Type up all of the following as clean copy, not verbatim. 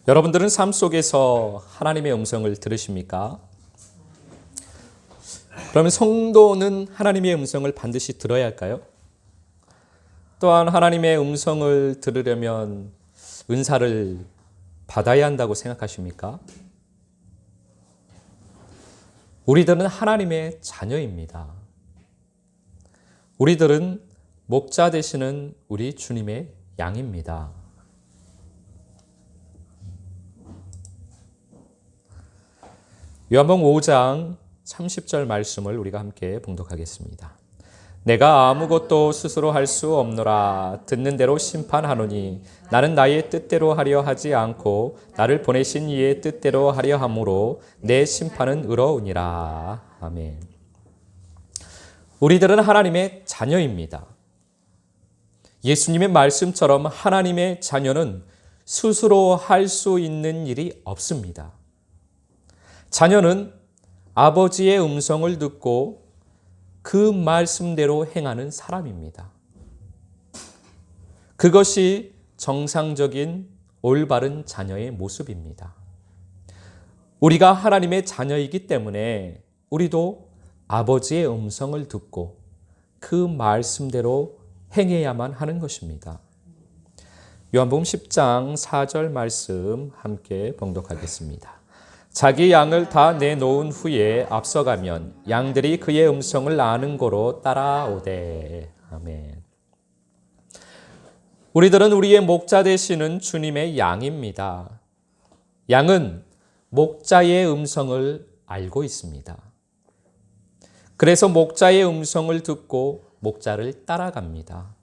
여러분들은 삶 속에서 하나님의 음성을 들으십니까? 그러면 성도는 하나님의 음성을 반드시 들어야 할까요? 또한 하나님의 음성을 들으려면 은사를 받아야 한다고 생각하십니까? 우리들은 하나님의 자녀입니다. 우리들은 목자 되시는 우리 주님의 양입니다. 요한복음 5장 30절 말씀을 우리가 함께 봉독하겠습니다. 내가 아무것도 스스로 할 수 없노라. 듣는 대로 심판하노니 나는 나의 뜻대로 하려 하지 않고 나를 보내신 이의 뜻대로 하려 함으로 내 심판은 의로우니라. 아멘. 우리들은 하나님의 자녀입니다. 예수님의 말씀처럼 하나님의 자녀는 스스로 할 수 있는 일이 없습니다. 자녀는 아버지의 음성을 듣고 그 말씀대로 행하는 사람입니다. 그것이 정상적인 올바른 자녀의 모습입니다. 우리가 하나님의 자녀이기 때문에 우리도 아버지의 음성을 듣고 그 말씀대로 행해야만 하는 것입니다. 요한복음 10장 4절 말씀 함께 봉독하겠습니다. 자기 양을 다 내놓은 후에 앞서가면 양들이 그의 음성을 아는 고로 따라오되. 아멘. 우리들은 우리의 목자 되시는 주님의 양입니다. 양은 목자의 음성을 알고 있습니다. 그래서 목자의 음성을 듣고 목자를 따라갑니다.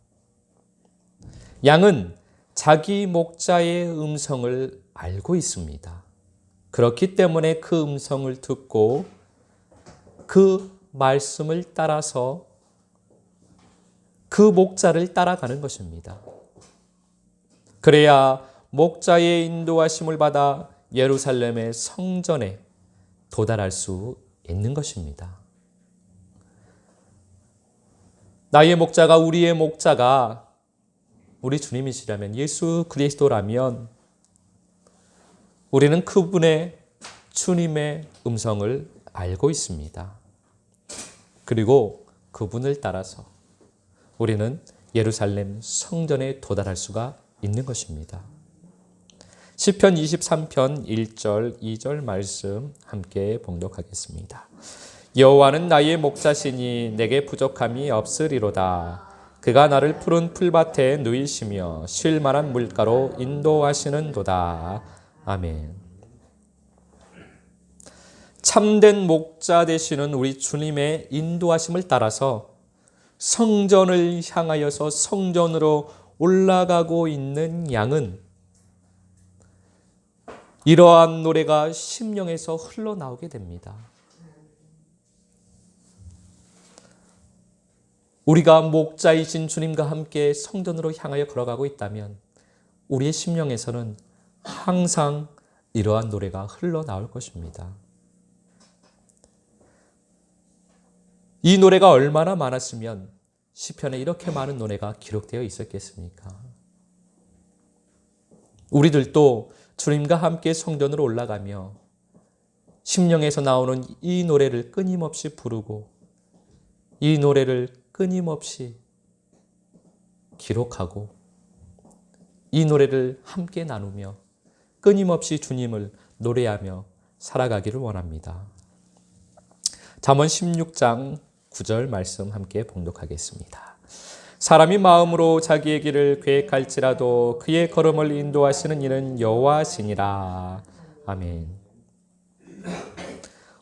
양은 자기 목자의 음성을 알고 있습니다. 그렇기 때문에 그 음성을 듣고 그 말씀을 따라서 그 목자를 따라가는 것입니다. 그래야 목자의 인도하심을 받아 예루살렘의 성전에 도달할 수 있는 것입니다. 나의 목자가 우리의 목자가 우리 주님이시라면, 예수 그리스도라면 우리는 그분의 주님의 음성을 알고 있습니다. 그리고 그분을 따라서 우리는 예루살렘 성전에 도달할 수가 있는 것입니다. 시편 23편 1절 2절 말씀 함께 봉독하겠습니다. 여호와는 나의 목자시니 내게 부족함이 없으리로다. 그가 나를 푸른 풀밭에 누이시며 쉴 만한 물가로 인도하시는도다. 아멘. 참된 목자 되시는 우리 주님의 인도하심을 따라서 성전을 향하여서 성전으로 올라가고 있는 양은 이러한 노래가 심령에서 흘러나오게 됩니다. 우리가 목자이신 주님과 함께 성전으로 향하여 걸어가고 있다면 우리의 심령에서는 항상 이러한 노래가 흘러나올 것입니다. 이 노래가 얼마나 많았으면 시편에 이렇게 많은 노래가 기록되어 있었겠습니까? 우리들도 주님과 함께 성전으로 올라가며 심령에서 나오는 이 노래를 끊임없이 부르고 이 노래를 끊임없이 기록하고 이 노래를 함께 나누며 끊임없이 주님을 노래하며 살아가기를 원합니다. 잠언 16장 9절 말씀 함께 봉독하겠습니다. 사람이 마음으로 자기의 길을 계획할지라도 그의 걸음을 인도하시는 이는 여호와시니라. 아멘.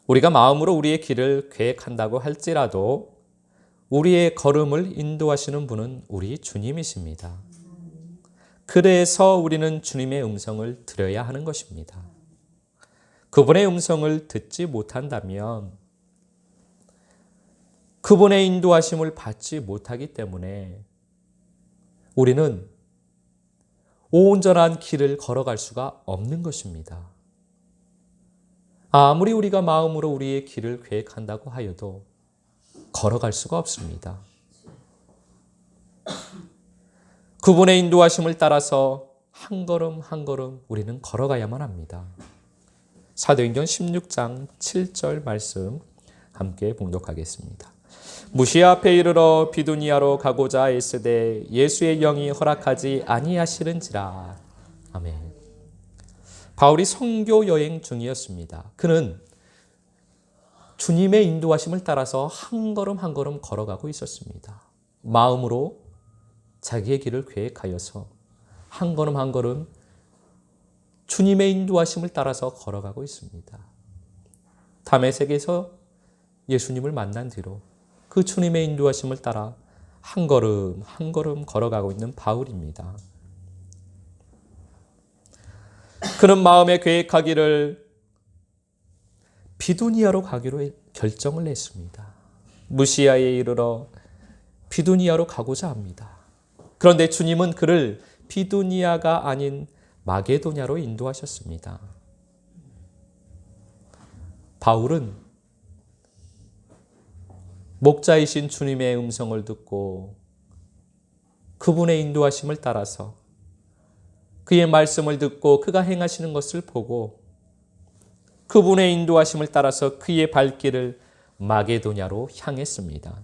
우리가 마음으로 우리의 길을 계획한다고 할지라도 우리의 걸음을 인도하시는 분은 우리 주님이십니다. 그래서 우리는 주님의 음성을 들어야 하는 것입니다. 그분의 음성을 듣지 못한다면 그분의 인도하심을 받지 못하기 때문에 우리는 온전한 길을 걸어갈 수가 없는 것입니다. 아무리 우리가 마음으로 우리의 길을 계획한다고 하여도 걸어갈 수가 없습니다. 그분의 인도하심을 따라서 한 걸음 한 걸음 우리는 걸어가야만 합니다. 사도행전 16장 7절 말씀 함께 봉독하겠습니다. 무시아 앞에 이르러 비두니아로 가고자 애쓰되 예수의 영이 허락하지 아니하시는지라. 아멘. 바울이 선교 여행 중이었습니다. 그는 주님의 인도하심을 따라서 한 걸음 한 걸음 걸어가고 있었습니다. 마음으로 자기의 길을 계획하여서 한 걸음 한 걸음 주님의 인도하심을 따라서 걸어가고 있습니다. 다메섹에서 예수님을 만난 뒤로 그 주님의 인도하심을 따라 한 걸음 한 걸음 걸어가고 있는 바울입니다. 그는 마음에 계획하기를 비두니아로 가기로 결정을 했습니다. 무시아에 이르러 비두니아로 가고자 합니다. 그런데 주님은 그를 비두니아가 아닌 마게도냐로 인도하셨습니다. 바울은 목자이신 주님의 음성을 듣고 그분의 인도하심을 따라서 그의 말씀을 듣고 그가 행하시는 것을 보고 그분의 인도하심을 따라서 그의 발길을 마게도냐로 향했습니다.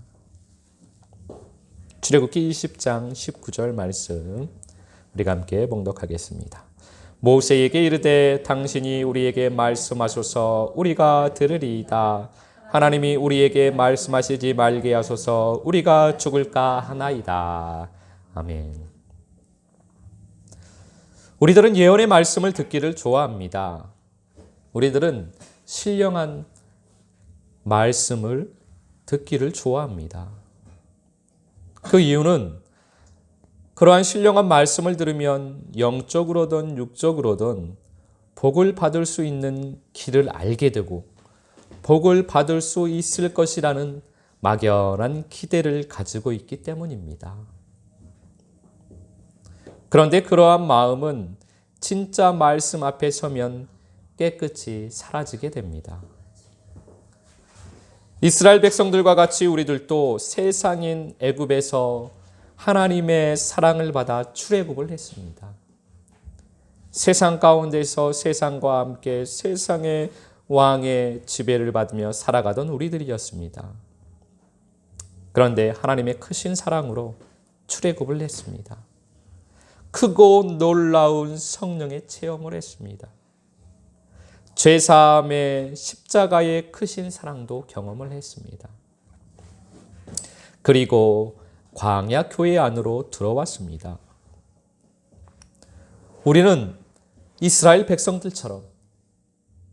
출애굽기 20장 19절 말씀 우리가 함께 봉독하겠습니다. 모세에게 이르되 당신이 우리에게 말씀하소서 우리가 들으리이다. 하나님이 우리에게 말씀하시지 말게 하소서 우리가 죽을까 하나이다. 아멘. 우리들은 예언의 말씀을 듣기를 좋아합니다. 우리들은 신령한 말씀을 듣기를 좋아합니다. 그 이유는 그러한 신령한 말씀을 들으면 영적으로든 육적으로든 복을 받을 수 있는 길을 알게 되고 복을 받을 수 있을 것이라는 막연한 기대를 가지고 있기 때문입니다. 그런데 그러한 마음은 진짜 말씀 앞에 서면 깨끗이 사라지게 됩니다. 이스라엘 백성들과 같이 우리들도 세상인 애굽에서 하나님의 사랑을 받아 출애굽을 했습니다. 세상 가운데서 세상과 함께 세상의 왕의 지배를 받으며 살아가던 우리들이었습니다. 그런데 하나님의 크신 사랑으로 출애굽을 했습니다. 크고 놀라운 성령의 체험을 했습니다. 죄사함의 십자가의 크신 사랑도 경험을 했습니다. 그리고 광야 교회 안으로 들어왔습니다. 우리는 이스라엘 백성들처럼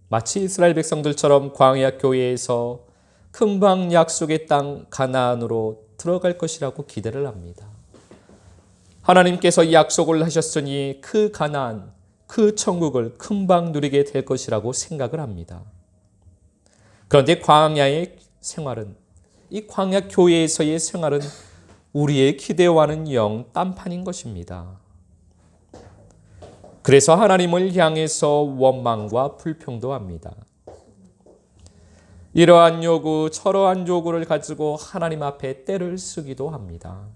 마치 이스라엘 백성들처럼 광야 교회에서 금방 약속의 땅 가나안으로 들어갈 것이라고 기대를 합니다. 하나님께서 약속을 하셨으니 그 가나안, 그 천국을 금방 누리게 될 것이라고 생각을 합니다. 그런데 광야의 생활은, 이 광야 교회에서의 생활은 우리의 기대와는 영 딴판인 것입니다. 그래서 하나님을 향해서 원망과 불평도 합니다. 이러한 요구, 저러한 요구를 가지고 하나님 앞에 떼를 쓰기도 합니다.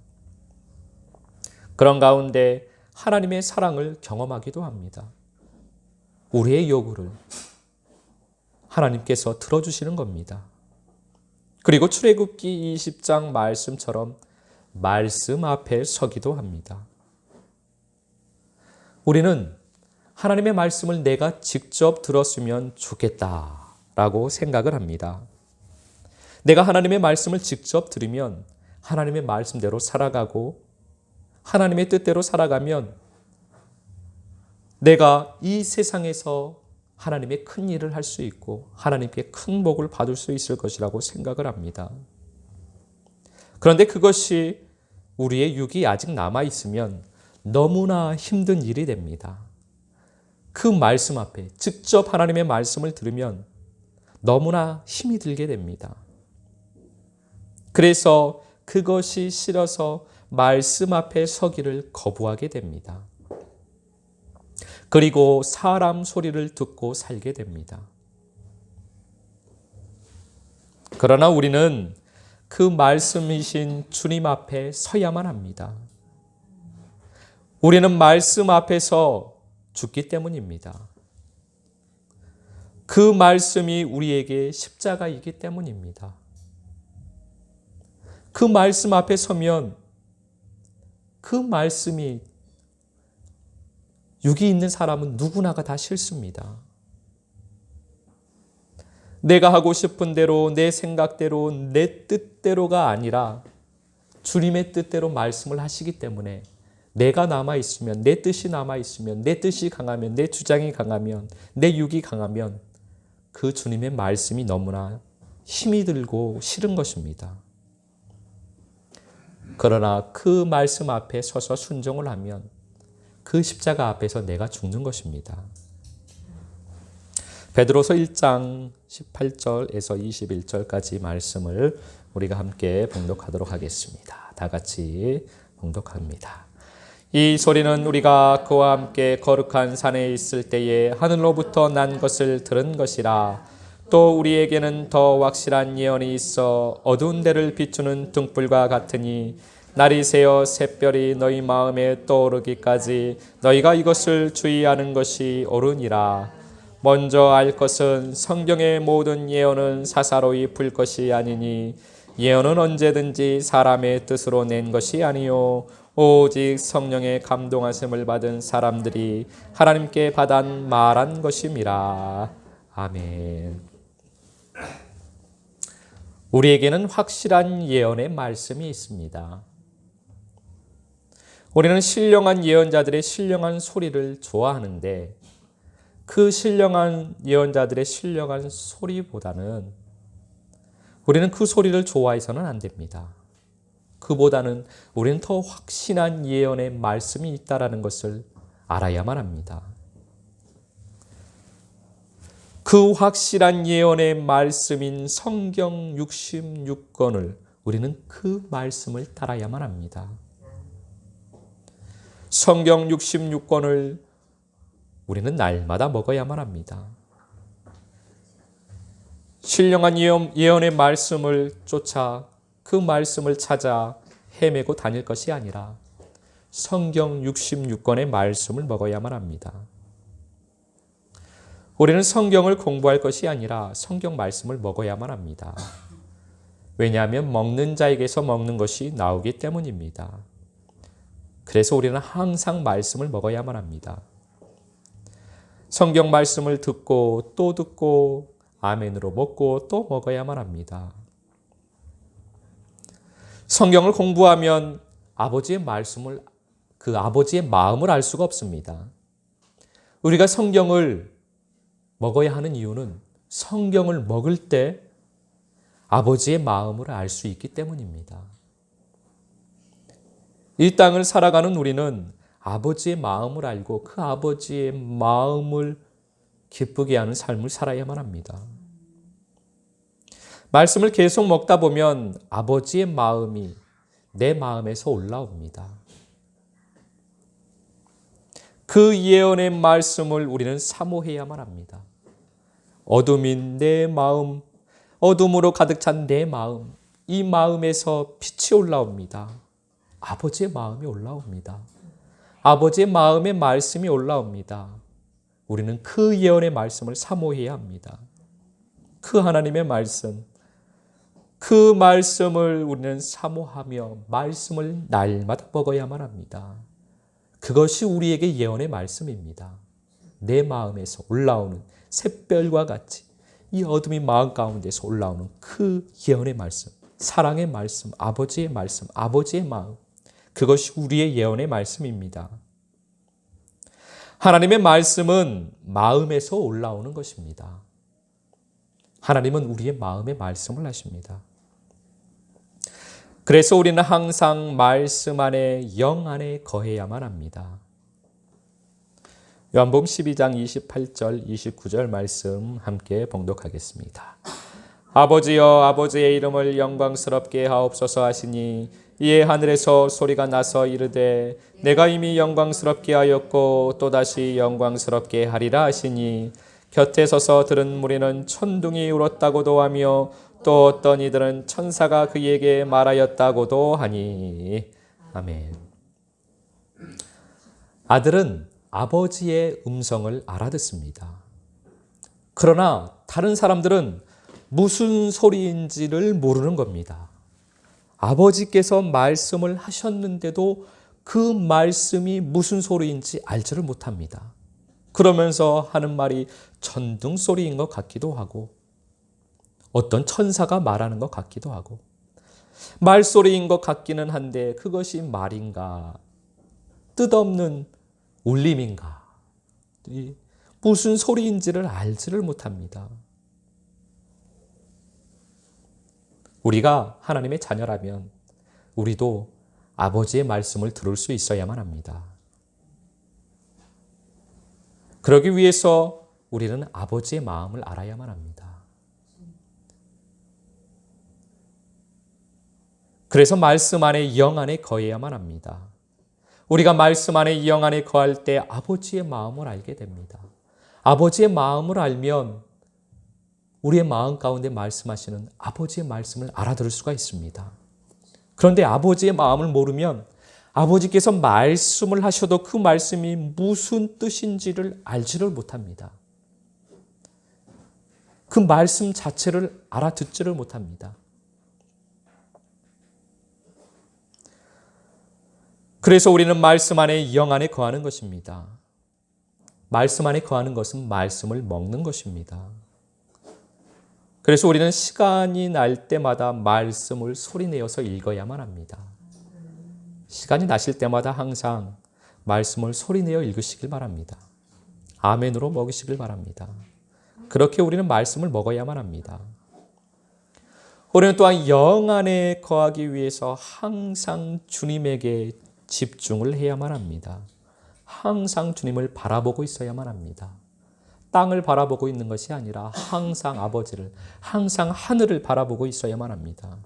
그런 가운데 하나님의 사랑을 경험하기도 합니다. 우리의 요구를 하나님께서 들어주시는 겁니다. 그리고 출애굽기 20장 말씀처럼 말씀 앞에 서기도 합니다. 우리는 하나님의 말씀을 내가 직접 들었으면 좋겠다라고 생각을 합니다. 내가 하나님의 말씀을 직접 들으면 하나님의 말씀대로 살아가고 하나님의 뜻대로 살아가면 내가 이 세상에서 하나님의 큰 일을 할 수 있고 하나님께 큰 복을 받을 수 있을 것이라고 생각을 합니다. 그런데 그것이 우리의 육이 아직 남아있으면 너무나 힘든 일이 됩니다. 그 말씀 앞에 직접 하나님의 말씀을 들으면 너무나 힘이 들게 됩니다. 그래서 그것이 싫어서 말씀 앞에 서기를 거부하게 됩니다. 그리고 사람 소리를 듣고 살게 됩니다. 그러나 우리는 그 말씀이신 주님 앞에 서야만 합니다. 우리는 말씀 앞에서 죽기 때문입니다. 그 말씀이 우리에게 십자가이기 때문입니다. 그 말씀 앞에 서면 그 말씀이 육이 있는 사람은 누구나가 다 싫습니다. 내가 하고 싶은 대로, 내 생각대로, 내 뜻대로가 아니라 주님의 뜻대로 말씀을 하시기 때문에 내가 남아있으면, 내 뜻이 남아있으면, 내 뜻이 강하면, 내 주장이 강하면, 내 육이 강하면 그 주님의 말씀이 너무나 힘이 들고 싫은 것입니다. 그러나 그 말씀 앞에 서서 순종을 하면 그 십자가 앞에서 내가 죽는 것입니다. 베드로서 1장 18절에서 21절까지 말씀을 우리가 함께 봉독하도록 하겠습니다. 다 같이 봉독합니다. 이 소리는 우리가 그와 함께 거룩한 산에 있을 때에 하늘로부터 난 것을 들은 것이라. 또 우리에게는 더 확실한 예언이 있어 어두운 데를 비추는 등불과 같으니 날이 새어 샛별이 너희 마음에 떠오르기까지 너희가 이것을 주의하는 것이 옳으니라. 먼저 알 것은 성경의 모든 예언은 사사로이 풀 것이 아니니 예언은 언제든지 사람의 뜻으로 낸 것이 아니요 오직 성령의 감동하심을 받은 사람들이 하나님께 받아 말한 것임이라. 아멘. 우리에게는 확실한 예언의 말씀이 있습니다. 우리는 신령한 예언자들의 신령한 소리를 좋아하는데 그 신령한 예언자들의 신령한 소리보다는 우리는 그 소리를 좋아해서는 안 됩니다. 그보다는 우리는 더 확신한 예언의 말씀이 있다는 것을 알아야만 합니다. 그 확실한 예언의 말씀인 성경 66권을 우리는 그 말씀을 따라야만 합니다. 성경 66권을 우리는 날마다 먹어야만 합니다. 신령한 예언의 말씀을 쫓아 그 말씀을 찾아 헤매고 다닐 것이 아니라 성경 66권의 말씀을 먹어야만 합니다. 우리는 성경을 공부할 것이 아니라 성경 말씀을 먹어야만 합니다. 왜냐하면 먹는 자에게서 먹는 것이 나오기 때문입니다. 그래서 우리는 항상 말씀을 먹어야만 합니다. 성경 말씀을 듣고 또 듣고 아멘으로 먹고 또 먹어야만 합니다. 성경을 공부하면 아버지의 말씀을, 그 아버지의 마음을 알 수가 없습니다. 우리가 성경을 먹어야 하는 이유는 성경을 먹을 때 아버지의 마음을 알 수 있기 때문입니다. 이 땅을 살아가는 우리는 아버지의 마음을 알고 그 아버지의 마음을 기쁘게 하는 삶을 살아야만 합니다. 말씀을 계속 먹다 보면 아버지의 마음이 내 마음에서 올라옵니다. 그 예언의 말씀을 우리는 사모해야만 합니다. 어둠인 내 마음, 어둠으로 가득 찬 내 마음, 이 마음에서 빛이 올라옵니다. 아버지의 마음이 올라옵니다. 아버지의 마음의 말씀이 올라옵니다. 우리는 그 예언의 말씀을 사모해야 합니다. 그 하나님의 말씀, 그 말씀을 우리는 사모하며 말씀을 날마다 먹어야만 합니다. 그것이 우리에게 예언의 말씀입니다. 내 마음에서 올라오는 샛별과 같이 이 어둠이 마음 가운데서 올라오는 그 예언의 말씀, 사랑의 말씀, 아버지의 말씀, 아버지의 마음, 그것이 우리의 예언의 말씀입니다. 하나님의 말씀은 마음에서 올라오는 것입니다. 하나님은 우리의 마음의 말씀을 하십니다. 그래서 우리는 항상 말씀 안에, 영 안에 거해야만 합니다. 요한복음 12장 28절, 29절 말씀 함께 봉독하겠습니다. 아버지여, 아버지의 이름을 영광스럽게 하옵소서 하시니 이에 하늘에서 소리가 나서 이르되 내가 이미 영광스럽게 하였고 또다시 영광스럽게 하리라 하시니 곁에 서서 들은 무리는 천둥이 울었다고도 하며 또 어떤 이들은 천사가 그에게 말하였다고도 하니. 아멘. 아들은 아버지의 음성을 알아듣습니다. 그러나 다른 사람들은 무슨 소리인지를 모르는 겁니다. 아버지께서 말씀을 하셨는데도 그 말씀이 무슨 소리인지 알지를 못합니다. 그러면서 하는 말이 천둥 소리인 것 같기도 하고 어떤 천사가 말하는 것 같기도 하고 말소리인 것 같기는 한데 그것이 말인가 뜻없는 울림인가 무슨 소리인지를 알지를 못합니다. 우리가 하나님의 자녀라면 우리도 아버지의 말씀을 들을 수 있어야만 합니다. 그러기 위해서 우리는 아버지의 마음을 알아야만 합니다. 그래서 말씀 안에 영 안에 거해야만 합니다. 우리가 말씀 안에 영 안에 거할 때 아버지의 마음을 알게 됩니다. 아버지의 마음을 알면 우리의 마음 가운데 말씀하시는 아버지의 말씀을 알아들을 수가 있습니다. 그런데 아버지의 마음을 모르면 아버지께서 말씀을 하셔도 그 말씀이 무슨 뜻인지를 알지를 못합니다. 그 말씀 자체를 알아듣지를 못합니다. 그래서 우리는 말씀 안에 영 안에 거하는 것입니다. 말씀 안에 거하는 것은 말씀을 먹는 것입니다. 그래서 우리는 시간이 날 때마다 말씀을 소리내어서 읽어야만 합니다. 시간이 나실 때마다 항상 말씀을 소리내어 읽으시길 바랍니다. 아멘으로 먹으시길 바랍니다. 그렇게 우리는 말씀을 먹어야만 합니다. 우리는 또한 영 안에 거하기 위해서 항상 주님에게 집중을 해야만 합니다. 항상 주님을 바라보고 있어야만 합니다. 땅을 바라보고 있는 것이 아니라 항상 아버지를, 항상 하늘을 바라보고 있어야만 합니다.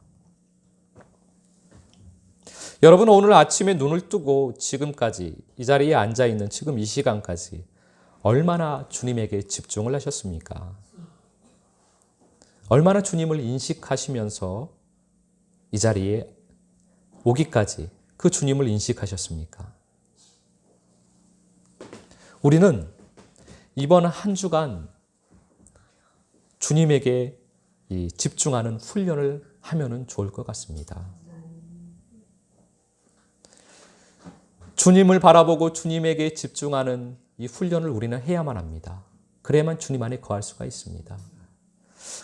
여러분 오늘 아침에 눈을 뜨고 지금까지 이 자리에 앉아있는 지금 이 시간까지 얼마나 주님에게 집중을 하셨습니까? 얼마나 주님을 인식하시면서 이 자리에 오기까지 그 주님을 인식하셨습니까? 우리는 이번 한 주간 주님에게 집중하는 훈련을 하면 좋을 것 같습니다. 주님을 바라보고 주님에게 집중하는 이 훈련을 우리는 해야만 합니다. 그래야만 주님 안에 거할 수가 있습니다.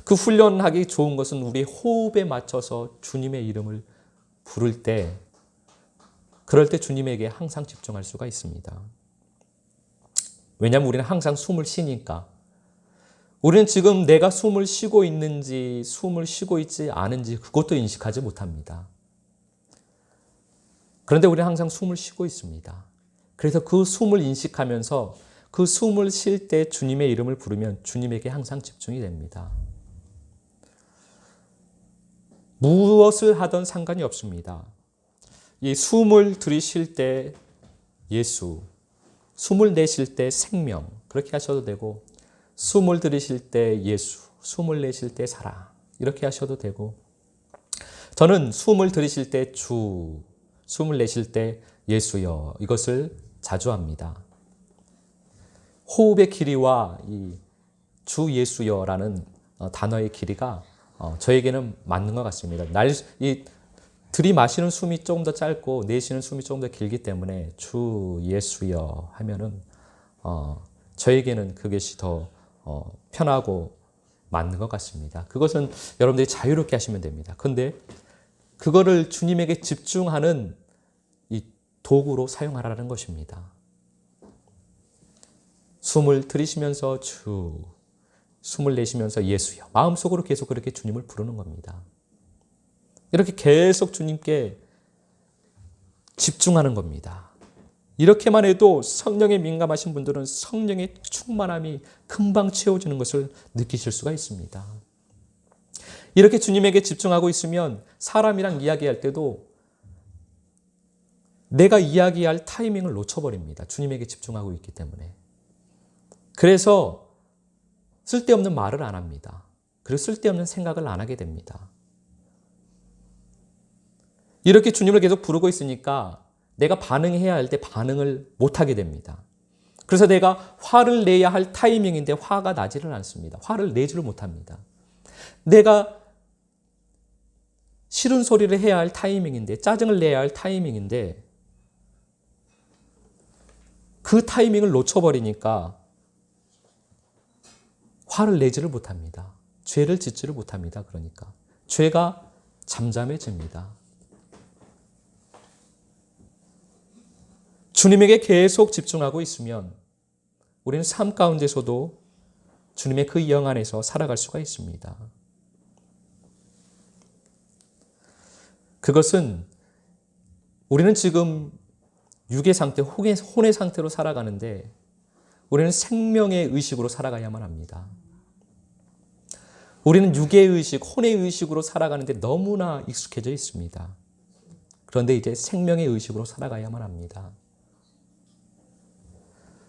그 훈련하기 좋은 것은 우리 호흡에 맞춰서 주님의 이름을 부를 때, 그럴 때 주님에게 항상 집중할 수가 있습니다. 왜냐하면 우리는 항상 숨을 쉬니까. 우리는 지금 내가 숨을 쉬고 있는지 숨을 쉬고 있지 않은지 그것도 인식하지 못합니다. 그런데 우리는 항상 숨을 쉬고 있습니다. 그래서 그 숨을 인식하면서 그 숨을 쉴 때 주님의 이름을 부르면 주님에게 항상 집중이 됩니다. 무엇을 하든 상관이 없습니다. 이 숨을 들이쉴 때 예수, 숨을 내쉴 때 생명, 그렇게 하셔도 되고, 숨을 들이쉴 때 예수, 숨을 내쉴 때 사랑, 이렇게 하셔도 되고, 저는 숨을 들이쉴 때 주, 숨을 내쉴 때 예수여, 이것을 자주 합니다. 호흡의 길이와 이 주 예수여라는 단어의 길이가 저에게는 맞는 것 같습니다. 들이마시는 숨이 조금 더 짧고 내쉬는 숨이 조금 더 길기 때문에 주 예수여 하면은 저에게는 그것이 더 편하고 맞는 것 같습니다. 그것은 여러분들이 자유롭게 하시면 됩니다. 그런데 그거를 주님에게 집중하는 이 도구로 사용하라는 것입니다. 숨을 들이쉬면서 주, 숨을 내쉬면서 예수여, 마음속으로 계속 그렇게 주님을 부르는 겁니다. 이렇게 계속 주님께 집중하는 겁니다. 이렇게만 해도 성령에 민감하신 분들은 성령의 충만함이 금방 채워지는 것을 느끼실 수가 있습니다. 이렇게 주님에게 집중하고 있으면 사람이랑 이야기할 때도 내가 이야기할 타이밍을 놓쳐버립니다. 주님에게 집중하고 있기 때문에. 그래서 쓸데없는 말을 안 합니다. 그리고 쓸데없는 생각을 안 하게 됩니다. 이렇게 주님을 계속 부르고 있으니까 내가 반응해야 할 때 반응을 못하게 됩니다. 그래서 내가 화를 내야 할 타이밍인데 화가 나지를 않습니다. 화를 내지를 못합니다. 내가 싫은 소리를 해야 할 타이밍인데, 짜증을 내야 할 타이밍인데 그 타이밍을 놓쳐버리니까 화를 내지를 못합니다. 죄를 짓지를 못합니다. 그러니까 죄가 잠잠해집니다. 주님에게 계속 집중하고 있으면 우리는 삶 가운데서도 주님의 그 영 안에서 살아갈 수가 있습니다. 그것은 우리는 지금 육의 상태, 혼의 상태로 살아가는데 우리는 생명의 의식으로 살아가야만 합니다. 우리는 육의 의식, 혼의 의식으로 살아가는데 너무나 익숙해져 있습니다. 그런데 이제 생명의 의식으로 살아가야만 합니다.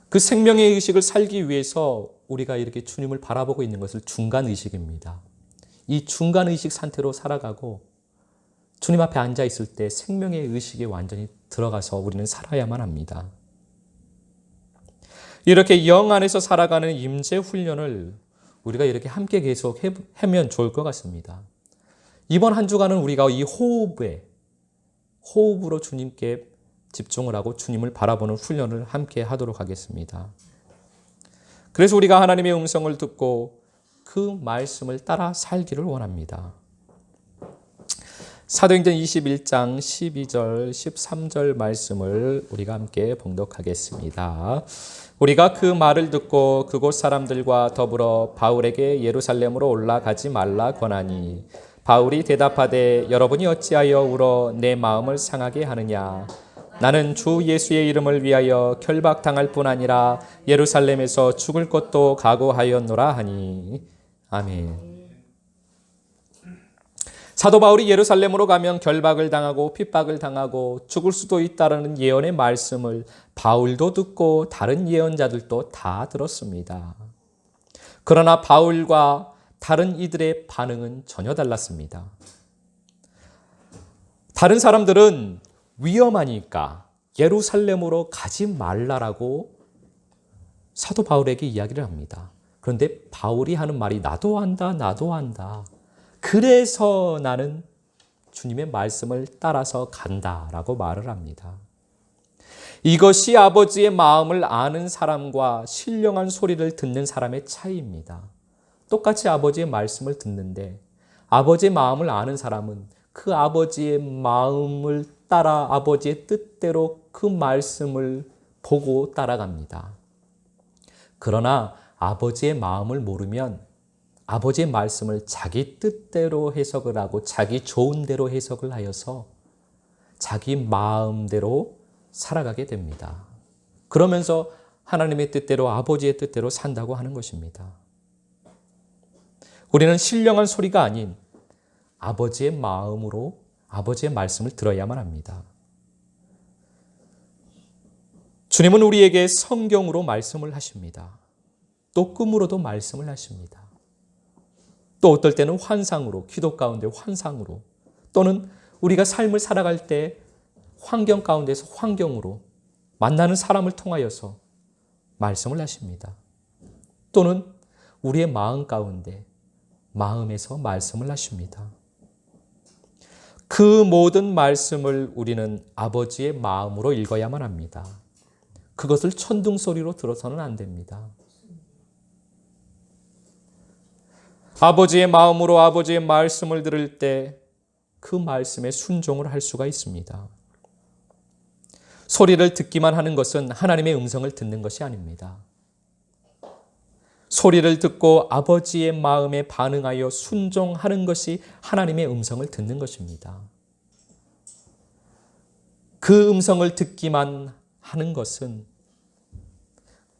그 생명의 의식을 살기 위해서 우리가 이렇게 주님을 바라보고 있는 것을 중간의식입니다. 이 중간의식 상태로 살아가고 주님 앞에 앉아 있을 때 생명의 의식에 완전히 들어가서 우리는 살아야만 합니다. 이렇게 영 안에서 살아가는 임재 훈련을 우리가 이렇게 함께 계속 하면 좋을 것 같습니다. 이번 한 주간은 우리가 이 호흡으로 주님께 집중을 하고 주님을 바라보는 훈련을 함께 하도록 하겠습니다. 그래서 우리가 하나님의 음성을 듣고 그 말씀을 따라 살기를 원합니다. 사도행전 21장 12절, 13절 말씀을 우리가 함께 봉독하겠습니다. 우리가 그 말을 듣고 그곳 사람들과 더불어 바울에게 예루살렘으로 올라가지 말라 권하니 바울이 대답하되 여러분이 어찌하여 울어 내 마음을 상하게 하느냐. 나는 주 예수의 이름을 위하여 결박당할 뿐 아니라 예루살렘에서 죽을 것도 각오하였노라 하니. 아멘. 사도 바울이 예루살렘으로 가면 결박을 당하고 핍박을 당하고 죽을 수도 있다라는 예언의 말씀을 바울도 듣고 다른 예언자들도 다 들었습니다. 그러나 바울과 다른 이들의 반응은 전혀 달랐습니다. 다른 사람들은 위험하니까 예루살렘으로 가지 말라라고 사도 바울에게 이야기를 합니다. 그런데 바울이 하는 말이 나도 안다. 그래서 나는 주님의 말씀을 따라서 간다라고 말을 합니다. 이것이 아버지의 마음을 아는 사람과 신령한 소리를 듣는 사람의 차이입니다. 똑같이 아버지의 말씀을 듣는데 아버지의 마음을 아는 사람은 그 아버지의 마음을 따라 아버지의 뜻대로 그 말씀을 보고 따라갑니다. 그러나 아버지의 마음을 모르면 아버지의 말씀을 자기 뜻대로 해석을 하고 자기 좋은 대로 해석을 하여서 자기 마음대로 살아가게 됩니다. 그러면서 하나님의 뜻대로 아버지의 뜻대로 산다고 하는 것입니다. 우리는 신령한 소리가 아닌 아버지의 마음으로 아버지의 말씀을 들어야만 합니다. 주님은 우리에게 성경으로 말씀을 하십니다. 또 꿈으로도 말씀을 하십니다. 또 어떨 때는 환상으로, 기도 가운데 환상으로, 또는 우리가 삶을 살아갈 때 환경 가운데서 환경으로 만나는 사람을 통하여서 말씀을 하십니다. 또는 우리의 마음 가운데 마음에서 말씀을 하십니다. 그 모든 말씀을 우리는 아버지의 마음으로 읽어야만 합니다. 그것을 천둥소리로 들어서는 안 됩니다. 아버지의 마음으로 아버지의 말씀을 들을 때 그 말씀에 순종을 할 수가 있습니다. 소리를 듣기만 하는 것은 하나님의 음성을 듣는 것이 아닙니다. 소리를 듣고 아버지의 마음에 반응하여 순종하는 것이 하나님의 음성을 듣는 것입니다. 그 음성을 듣기만 하는 것은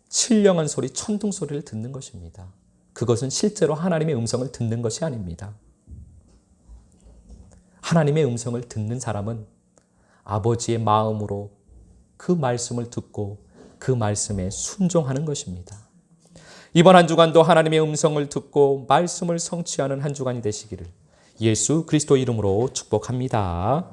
신령한 소리, 천둥 소리를 듣는 것입니다. 그것은 실제로 하나님의 음성을 듣는 것이 아닙니다. 하나님의 음성을 듣는 사람은 아버지의 마음으로 그 말씀을 듣고 그 말씀에 순종하는 것입니다. 이번 한 주간도 하나님의 음성을 듣고 말씀을 성취하는 한 주간이 되시기를 예수 그리스도 이름으로 축복합니다.